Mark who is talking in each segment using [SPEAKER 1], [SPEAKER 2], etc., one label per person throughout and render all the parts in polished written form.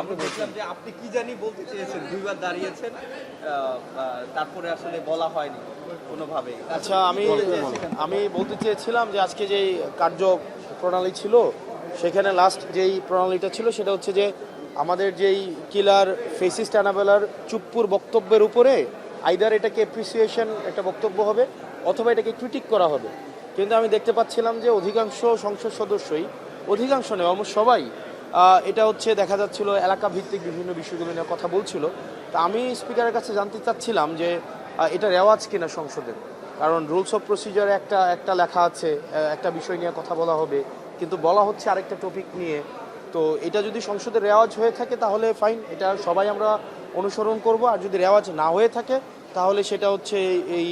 [SPEAKER 1] আমরা বুঝলাম যে আপনি কি জানি বলতে চেয়েছেন, দুইবার দাঁড়িয়েছেন, তারপরে আসলে বলা হয়নি কোনোভাবে।
[SPEAKER 2] আচ্ছা, আমি বলতে চেয়েছিলাম যে আজকে যেই কার্য প্রণালী ছিল সেখানে লাস্ট যেই প্রণালীটা ছিল সেটা হচ্ছে যে আমাদের যেই কিলার ফেসিস্ট অ্যানাবেলার চুপ্পুর বক্তব্যের উপরে আইদার এটাকে অ্যাপ্রিসিয়েশন একটা বক্তব্য হবে অথবা এটাকে ক্রিটিক করা হবে। কিন্তু আমি দেখতে পাচ্ছিলাম যে অধিকাংশ সংসদ সদস্যই, অধিকাংশ নয় অলমোস্ট সবাই, এটা হচ্ছে দেখা যাচ্ছিল এলাকা ভিত্তিক বিভিন্ন বিষয়গুলো নিয়ে কথা বলছিল। তা আমি স্পিকারের কাছে জানতে চাচ্ছিলাম যে এটা রেওয়াজ কিনা সংসদের, কারণ রুলস অফ প্রসিজারে একটা লেখা আছে একটা বিষয় নিয়ে কথা বলা হবে, কিন্তু বলা হচ্ছে আরেকটা টপিক নিয়ে। তো এটা যদি সংসদের রেওয়াজ হয়ে থাকে তাহলে ফাইন, এটা সবাই আমরা অনুসরণ করব। আর যদি রেওয়াজ না হয়ে থাকে তাহলে সেটা হচ্ছে এই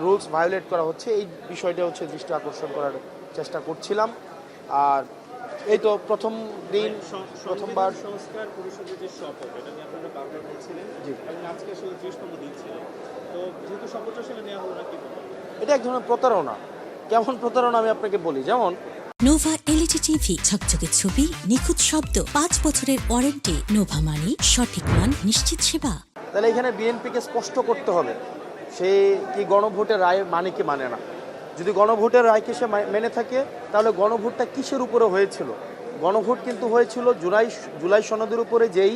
[SPEAKER 2] রুলস ভায়োলেট করা হচ্ছে, এই বিষয়টা হচ্ছে দৃষ্টি আকর্ষণ করার চেষ্টা করছিলাম। আর এই তো প্রথম দিন, প্রথমবার
[SPEAKER 3] সংস্কার পরিষদের যে শপথ, এটা নিয়ে আপনারা বারবার বলছিলেন এবং আজকে আসলে 30তম দিন ছিল, তো যেহেতু শপথটা আসলে নেওয়া হলো না, কি বলবো?
[SPEAKER 2] এটা এক ধরনের প্রতারণা। কেমন প্রতারণা আমি আপনাকে বলি, যেমন
[SPEAKER 4] নোভা এলইডি টিভি, ঝকঝকে ছবি, নিখুঁত শব্দ, 5 বছরের ওয়ারেন্টি। নোভা মানি সঠিক মান, নিশ্চিত সেবা।
[SPEAKER 2] তাহলে এখানে বিএনপিকে স্পষ্ট করতে হবে সে কি গণভোটের রায় মানে কি মানে না। যদি গণভোটের রায়কে সে মেনে থাকে তাহলে গণভোটটা কিসের উপরে হয়েছিল? গণভোট কিন্তু হয়েছিল জুলাই সনদের উপরে যেই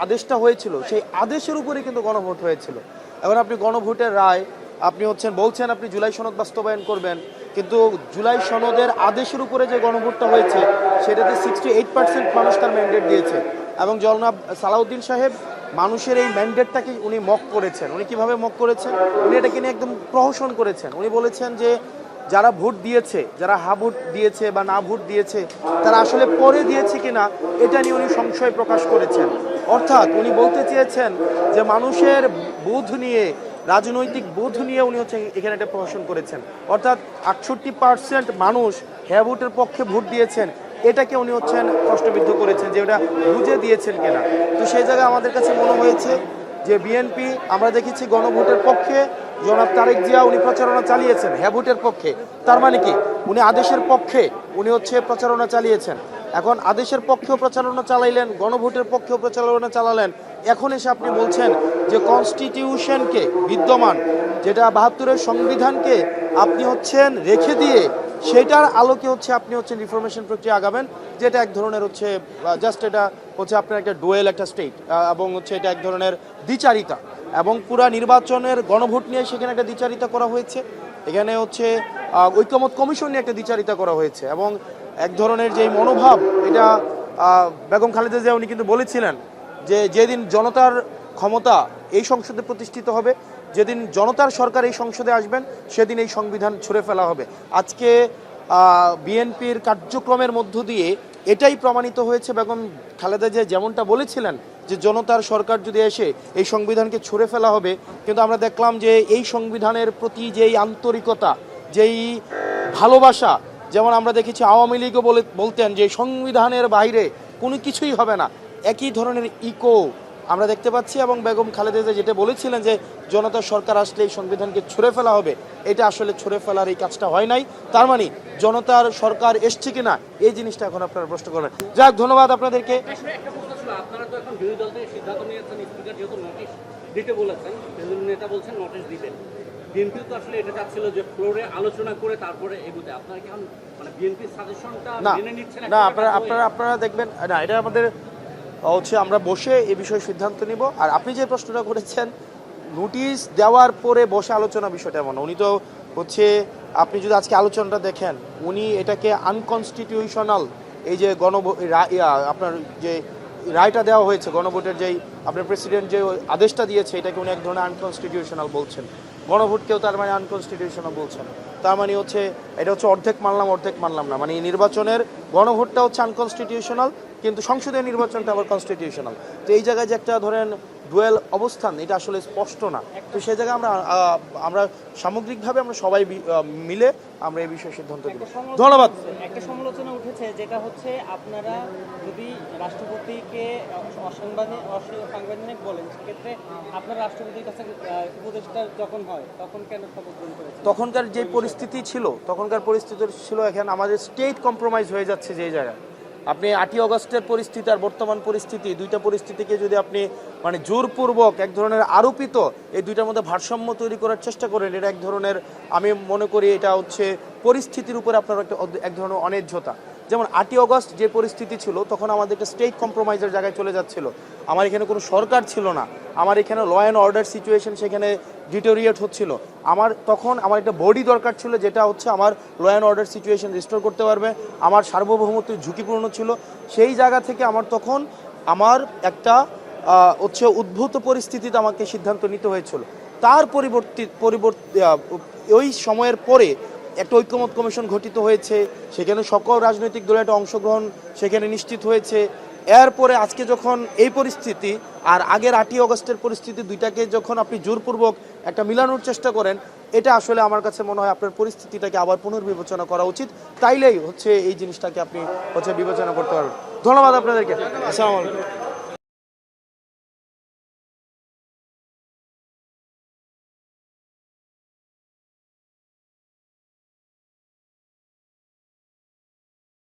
[SPEAKER 2] আদেশটা হয়েছিল সেই আদেশের উপরে কিন্তু গণভোট হয়েছিল। এখন আপনি গণভোটের রায় আপনি বলছেন আপনি জুলাই সনদ বাস্তবায়ন করবেন, কিন্তু জুলাই সনদের আদেশের উপরে যে গণভোটটা হয়েছে সেটাতে 68% মানুষ তার ম্যান্ডেট দিয়েছে। এবং জনাব সালাউদ্দিন সাহেব মানুষের এই ম্যান্ডেটটাকে উনি মক করেছেন। উনি কিভাবে মক করেছেন? উনি এটাকে নিয়ে একদম প্রহসন করেছেন। উনি বলেছেন যে যারা ভোট দিয়েছে, যারা হা ভোট দিয়েছে বা না ভোট দিয়েছে, তারা আসলে পরে দিয়েছে কিনা এটা নিয়ে উনি সংশয় প্রকাশ করেছেন। অর্থাৎ উনি বলতে চেয়েছেন যে মানুষের বোধ নিয়ে, রাজনৈতিক বোধ নিয়ে উনি এখানে একটা প্রহসন করেছেন। অর্থাৎ 68% মানুষ হ্যাঁ ভোটের পক্ষে ভোট দিয়েছেন, এটাকে উনি প্রশ্নবিদ্ধ করেছেন যে ওটা বুঝে দিয়েছেন কিনা। তো সেই জায়গায় আমাদের কাছে মনে হয়েছে যে বিএনপি, আমরা দেখেছি গণভোটের পক্ষে জনাব তারেক জিয়া উনি প্রচারণা চালিয়েছেন হ্যাঁ ভোটের পক্ষে। তার মানে কি উনি আদেশের পক্ষে উনি প্রচারণা চালিয়েছেন। এখন আদেশের পক্ষেও প্রচারণা চালাইলেন, গণভোটের পক্ষেও প্রচারণা চালালেন। এখন এসে আপনি বলছেন যে কনস্টিটিউশনকে, বিদ্যমান যেটা 72-এর সংবিধানকে আপনি রেখে দিয়ে সেটার আলোকে আপনি রিফরমেশন প্রক্রিয়া আগাবেন, যেটা এক ধরনের জাস্ট এটা আপনার একটা ডুয়েল একটা স্টেট, এবং এটা এক ধরনের দ্বিচারিতা। এবং পুরা নির্বাচনের গণভোট নিয়ে সেখানে একটা দ্বিচারিতা করা হয়েছে। এখানে ঐকমত্য কমিশন নিয়ে একটা দ্বিচারিতা করা হয়েছে। এবং এক ধরনের যেই মনোভাব, এটা বেগম খালেদা জিয়া উনি কিন্তু বলেছিলেন যে যেদিন জনতার ক্ষমতা এই সংসদে প্রতিষ্ঠিত হবে, যেদিন জনতার সরকার এই সংসদে আসবেন, সেদিন এই সংবিধান ছুঁড়ে ফেলা হবে। আজকে বিএনপির কার্যক্রমের মধ্য দিয়ে এটাই প্রমাণিত হয়েছে। বেগম খালেদা জিয়া যেমনটা বলেছিলেন যে জনতার সরকার যদি এসে এই সংবিধানকে ছুঁড়ে ফেলা হবে, কিন্তু আমরা দেখলাম যে এই সংবিধানের প্রতি যেই আন্তরিকতা, যেই ভালোবাসা, যেমন আমরা দেখেছি আওয়ামী লীগও বলতেন যে সংবিধানের বাইরে কোনো কিছুই হবে না, একই ধরনের ইকো আমরা দেখতে পাচ্ছি। এবং বেগম খালেদা জিয়া যেটা বলেছিলেন যে জনতার সরকার আসলে এই সংবিধানকে ছুঁড়ে ফেলা হবে, এটা আসলে ছুঁড়ে ফেলার এই কাজটা হয় নাই। তার মানে জনতার সরকার এসছে কিনা এই জিনিসটা এখন আপনারা প্রশ্ন করবেন। যাক, ধন্যবাদ আপনাদেরকে।
[SPEAKER 5] আপনারা তো এখন বিরোধী দল থেকে সিদ্ধান্ত নিয়েছেন, স্পিকার যেহেতু নোটিশ দিতে বলেছেন, নেতা বলছেন নোটিশ দিবেন। বিএনপি তো আসলে এটা চাচ্ছিল যে ফ্লোরে আলোচনা করে তারপরে এগুতে, আপনারা কি এখন বিএনপির সাজেশনটা মেনে নিচ্ছেন?
[SPEAKER 2] না, আপনারা দেখবেন না, এটা আমাদের আমরা বসে এই বিষয়ে সিদ্ধান্ত নিব। আর আপনি যে প্রশ্নটা করেছেন নোটিশ দেওয়ার পরে বসে আলোচনা, বিষয়টা এমন উনি তো আপনি যদি আজকে আলোচনাটা দেখেন, উনি এটাকে আনকনস্টিটিউশনাল, এই যে আপনার যে রায়টা দেওয়া হয়েছে গণভোটের, যেই আপনার প্রেসিডেন্ট যে আদেশটা দিয়েছে, এটাকে উনি এক ধরনের আনকনস্টিটিউশনাল বলছেন। গণভোটকেও তার মানে আনকনস্টিটিউশনাল বলছেন। তার মানে এটা অর্ধেক মানলাম না। মানে এই নির্বাচনের গণভোটটা আনকনস্টিটিউশনাল, কিন্তু সংসদীয় নির্বাচনটা আবার কনস্টিটিউশনাল। তো এই জায়গায় যে একটা ধরেন ডুয়েল অবস্থান, এটা আসলে স্পষ্ট না। তো সেই জায়গায় আমরা সামগ্রিকভাবে আমরা সবাই মিলে আমরা এই বিষয়ে সিদ্ধান্ত নেব। ধন্যবাদ।
[SPEAKER 6] একটা সমালোচনা উঠেছে, যেটা আপনারা যদি রাষ্ট্রপতিকে অসাংবিধানিক বলেন, সেক্ষেত্রে আপনার রাষ্ট্রপতির কাছে উপদেষ্টা যখন হয় তখন কেন শপথ গ্রহণ করেছেন?
[SPEAKER 2] তখনকার পরিস্থিতি ছিল এখানে আমাদের স্টেট কম্প্রোমাইজ হয়ে যাচ্ছে যে জায়গায়। আপনি 8ই অগস্টের পরিস্থিতি আর বর্তমান পরিস্থিতি, দুইটা পরিস্থিতিকে যদি আপনি মানে জোরপূর্বক এক ধরনের আরোপিত এই দুইটার মধ্যে ভারসাম্য তৈরি করার চেষ্টা করেন, এটা এক ধরনের, আমি মনে করি এটা হচ্ছে পরিস্থিতির উপরে আপনার এক ধরনের অন্যায্যতা। যেমন 8ই অগস্ট যে পরিস্থিতি ছিল, তখন আমাদেরকে স্টেট কম্প্রোমাইজের জায়গায় চলে যাচ্ছিল। আমার এখানে কোনো সরকার ছিল না, আমার এখানে ল অ্যান্ড অর্ডার সিচুয়েশন সেখানে ডিটোরিয়েট হচ্ছিল। তখন আমার একটা বডি দরকার ছিল, যেটা হচ্ছে আমার law and order situation restore করতে পারবে। আমার সার্বভৌমত্ব ঝুঁকিপূর্ণ ছিল। সেই জায়গা থেকে আমার একটা হচ্ছে উদ্ভূত পরিস্থিতিতে আমাকে সিদ্ধান্ত নিতে হয়েছিল। তার পরিবর্তে ওই সময়ের পরে একটা ঐক্যমত কমিশন গঠিত হয়েছে, সেখানে সকল রাজনৈতিক দলের একটা অংশগ্রহণ সেখানে নিশ্চিত হয়েছে। এরপরে আজকে যখন এই পরিস্থিতি আর আগের 8ই অগস্টের পরিস্থিতি, দুইটাকে যখন আপনি জোরপূর্বক একটা মিলানোর চেষ্টা করেন, এটা আসলে আমার কাছে মনে হয় আপনার পরিস্থিতিটাকে আবার পুনর্বিবেচনা করা উচিত। তাইলেই হচ্ছে এই জিনিসটাকে আপনি হচ্ছে বিবেচনা করতে পারবেন। ধন্যবাদ আপনাদেরকে। আসসালামু আলাইকুম।